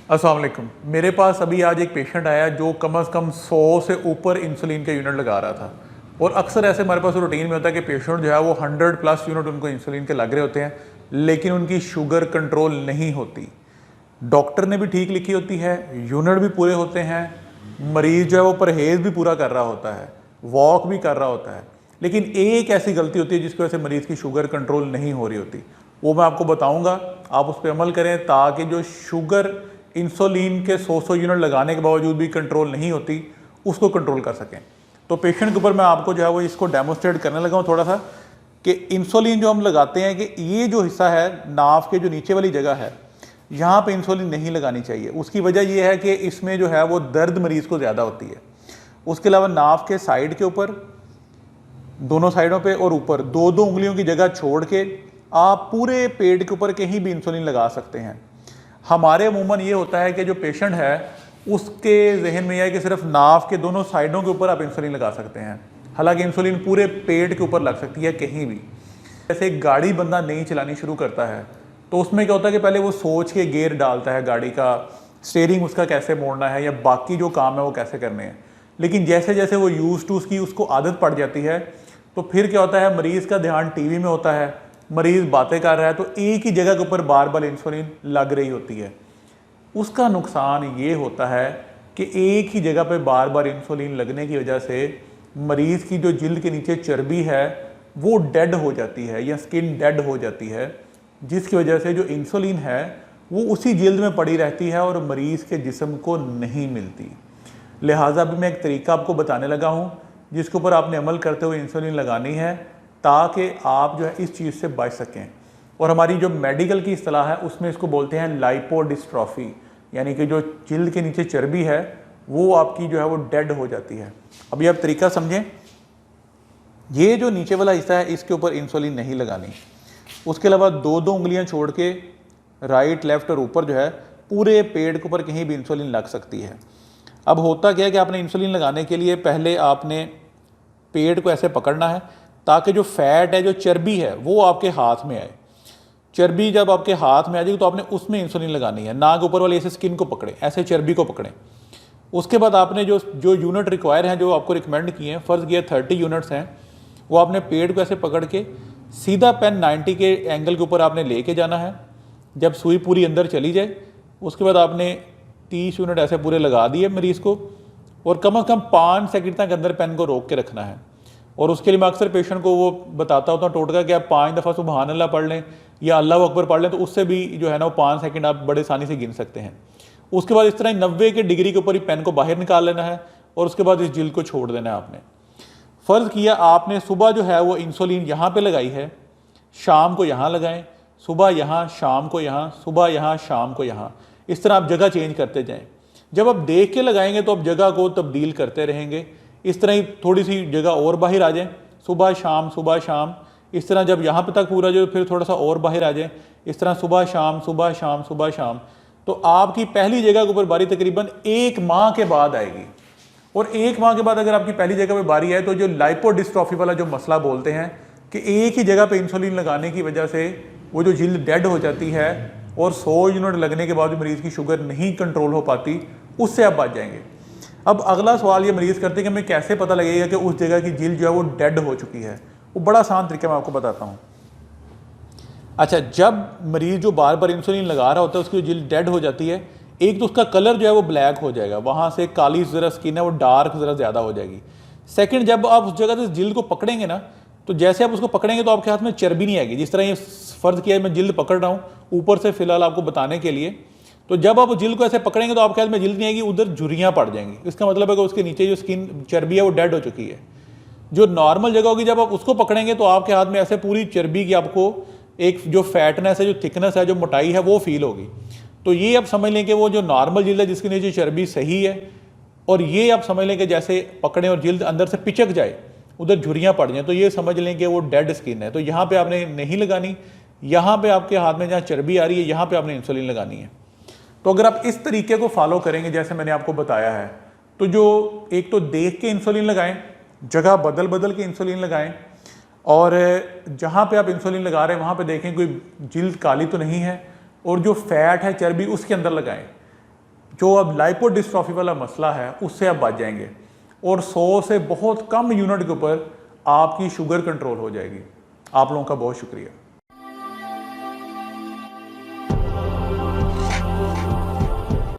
अस्सलाम वालेकुम। मेरे पास अभी आज एक पेशेंट आया जो कम से कम 100 से ऊपर इंसुलिन के यूनिट लगा रहा था। और अक्सर ऐसे हमारे पास रूटीन में होता है कि पेशेंट जो है वो 100 प्लस यूनिट उनको इंसुलिन के लग रहे होते हैं, लेकिन उनकी शुगर कंट्रोल नहीं होती। डॉक्टर ने भी ठीक लिखी होती है, यूनिट भी पूरे होते हैं, मरीज़ जो है वो परहेज़ भी पूरा कर रहा होता है, वॉक भी कर रहा होता है, लेकिन एक ऐसी गलती होती है जिसकी वजह से मरीज़ की शुगर कंट्रोल नहीं हो रही होती। वो मैं आपको बताऊंगा, आप उस पर अमल करें ताकि जो शुगर इंसुलिन के 100 यूनिट लगाने के बावजूद भी कंट्रोल नहीं होती, उसको कंट्रोल कर सकें। तो पेशेंट के ऊपर मैं आपको जो है वो इसको डेमोस्ट्रेट करने लगा हूँ थोड़ा सा, कि इंसुलिन जो हम लगाते हैं कि ये जो हिस्सा है नाव के जो नीचे वाली जगह है, यहाँ पे इंसुलिन नहीं लगानी चाहिए। उसकी वजह ये है कि इसमें जो है वो दर्द मरीज़ को ज़्यादा होती है। उसके अलावा नाव के साइड के ऊपर, दोनों साइडों पे और ऊपर दो दो उंगलियों की जगह छोड़ के आप पूरे पेट के ऊपर कहीं भी इंसुलिन लगा सकते हैं। हमारे अमूमन ये होता है कि जो पेशेंट है उसके जहन में यह है कि सिर्फ नाव के दोनों साइडों के ऊपर आप इंसुलिन लगा सकते हैं, हालांकि इंसुलिन पूरे पेट के ऊपर लग सकती है कहीं भी। जैसे एक गाड़ी बंदा नई चलानी शुरू करता है तो उसमें क्या होता है कि पहले वो सोच के गियर डालता है, गाड़ी का स्टीयरिंग उसका कैसे मोड़ना है या बाकी जो काम है वो कैसे करने हैं। लेकिन जैसे जैसे वो यूज टू उसकी उसको आदत पड़ जाती है तो फिर क्या होता है, मरीज़ का ध्यान टीवी में होता है, मरीज़ बातें कर रहा है, तो एक ही जगह के ऊपर बार बार इंसुलिन लग रही होती है। उसका नुकसान ये होता है कि एक ही जगह पे बार बार इंसुलिन लगने की वजह से मरीज़ की जो जिल्द के नीचे चर्बी है वो डेड हो जाती है या स्किन डेड हो जाती है, जिसकी वजह से जो इंसुलिन है वो उसी जिल्द में पड़ी रहती है और मरीज़ के जिस्म को नहीं मिलती। लिहाजा अभी मैं एक तरीका आपको बताने लगा हूँ जिसके ऊपर आपने अमल करते हुए इंसुलिन लगानी है ताकि आप जो है इस चीज़ से बच सकें। और हमारी जो मेडिकल की इस्तेलाह है उसमें इसको बोलते हैं लाइपोडिस्ट्रॉफी, यानी कि जो जिल्द के नीचे चर्बी है वो आपकी जो है वो डेड हो जाती है। अभी आप तरीका समझें, ये जो नीचे वाला हिस्सा है इसके ऊपर इंसुलिन नहीं लगानी। उसके अलावा दो दो उंगलियां छोड़ के राइट लेफ्ट और ऊपर जो है पूरे पेट के ऊपर कहीं भी इंसुलिन लग सकती है। अब होता क्या है कि आपने इंसुलिन लगाने के लिए पहले आपने पेट को ऐसे पकड़ना है ताकि जो फैट है, जो चर्बी है, वो आपके हाथ में आए। चर्बी जब आपके हाथ में आ जाएगी तो आपने उसमें इंसुलिन लगानी है, ना के ऊपर वाली ऐसे स्किन को पकड़े, ऐसे चर्बी को पकड़ें। उसके बाद आपने जो जो यूनिट रिक्वायर हैं, जो आपको रिकमेंड किए हैं, फ़र्ज़ किया 30 यूनिट्स हैं, वो आपने पेट को ऐसे पकड़ के सीधा पेन 90 के एंगल के ऊपर आपने लेके जाना है। जब सुई पूरी अंदर चली जाए उसके बाद आपने 30 यूनिट ऐसे पूरे लगा दिए मरीज़ को, और कम से कम 5 सेकंड तक अंदर पेन को रोक के रखना है। और उसके लिए मैं अक्सर पेशेंट को वो बताता होता हूँ टोटका कि आप 5 दफ़ा सुबहान अल्लाह पढ़ लें या अल्लाह अकबर पढ़ लें, तो उससे भी जो है ना वो 5 सेकंड आप बड़े आसानी से गिन सकते हैं। उसके बाद इस तरह 90 के डिग्री के ऊपर ही पेन को बाहर निकाल लेना है और उसके बाद इस जिल्द को छोड़ देना है आपने। फ़र्ज़ किया आपने सुबह जो है वो इंसुलिन यहाँ पे लगाई है, शाम को यहाँ लगाएं, सुबह यहाँ, शाम को यहाँ, सुबह यहाँ, शाम को यहाँ। इस तरह आप जगह चेंज करते जाएं। जब आप देख के लगाएंगे तो आप जगह को तब्दील करते रहेंगे। इस तरह ही थोड़ी सी जगह और बाहर आ जाए, सुबह शाम, सुबह शाम। इस तरह जब यहाँ पे तक पूरा जो फिर थोड़ा सा और बाहर आ जाए, इस तरह सुबह शाम, सुबह शाम, सुबह शाम। तो आपकी पहली जगह के ऊपर बारी तकरीबन 1 माह के बाद आएगी। और 1 माह के बाद अगर आपकी पहली जगह पे बारी आए तो जो लाइपोडिस्ट्रॉफी वाला जो मसला बोलते हैं कि एक ही जगह पे इंसुलिन लगाने की वजह से वो जो जिल्द डेड हो जाती है और 100 यूनिट लगने के बाद भी मरीज़ की शुगर नहीं कंट्रोल हो पाती, उससे आप बच जाएंगे। अब अगला सवाल ये मरीज़ करते हैं कि हमें कैसे पता लगेगा कि उस जगह की जिल्द जो है वो डेड हो चुकी है। वो बड़ा आसान तरीका मैं आपको बताता हूँ। अच्छा, जब मरीज़ जो बार बार इंसुलिन लगा रहा होता है उसकी जिल्द डेड हो जाती है, एक तो उसका कलर जो है वो ब्लैक हो जाएगा, वहाँ से काली ज़रा स्किन है वो डार्क ज़रा ज़्यादा हो जाएगी। सेकंड, जब आप उस जगह से जिल्द को पकड़ेंगे ना, तो जैसे आप उसको पकड़ेंगे तो आपके हाथ में चर्बी नहीं आएगी। जिस तरह ये फ़र्ज़ किया मैं जिल्द पकड़ रहा हूँ ऊपर से फ़िलहाल आपको बताने के लिए, तो जब आप जिल्द को ऐसे पकड़ेंगे तो आपके हाथ में जिल्द नहीं आएगी, उधर झुर्रियाँ पड़ जाएंगी। इसका मतलब है कि उसके नीचे जो स्किन चर्बी है वो डेड हो चुकी है। जो नॉर्मल जगह होगी जब आप उसको पकड़ेंगे तो आपके हाथ में ऐसे पूरी चर्बी की आपको एक जो फैटनेस है, जो थिकनेस है, जो मोटाई है वो फील होगी। तो ये आप समझ लें कि वो जो नॉर्मल जिल्द है जिसके नीचे चर्बी सही है, और ये आप समझ लें कि जैसे पकड़ें और जिल्द अंदर से पिचक जाए, उधर झुर्रियाँ पड़ जाएँ, तो ये समझ लें कि वो डेड स्किन है। तो यहाँ पे आपने नहीं लगानी, यहाँ पे आपके हाथ में जहाँ चर्बी आ रही है यहाँ पे आपने इंसुलिन लगानी है। तो अगर आप इस तरीके को फॉलो करेंगे जैसे मैंने आपको बताया है, तो जो एक तो देख के इंसुलिन लगाएं, जगह बदल बदल के इंसुलिन लगाएं, और जहाँ पे आप इंसुलिन लगा रहे हैं वहाँ पे देखें कोई जिल्द काली तो नहीं है, और जो फैट है, चर्बी, उसके अंदर लगाएं। जो अब लाइपोडिस्ट्रॉफी वाला मसला है उससे आप बच जाएंगे और 100 से बहुत कम यूनिट के ऊपर आपकी शुगर कंट्रोल हो जाएगी। आप लोगों का बहुत शुक्रिया।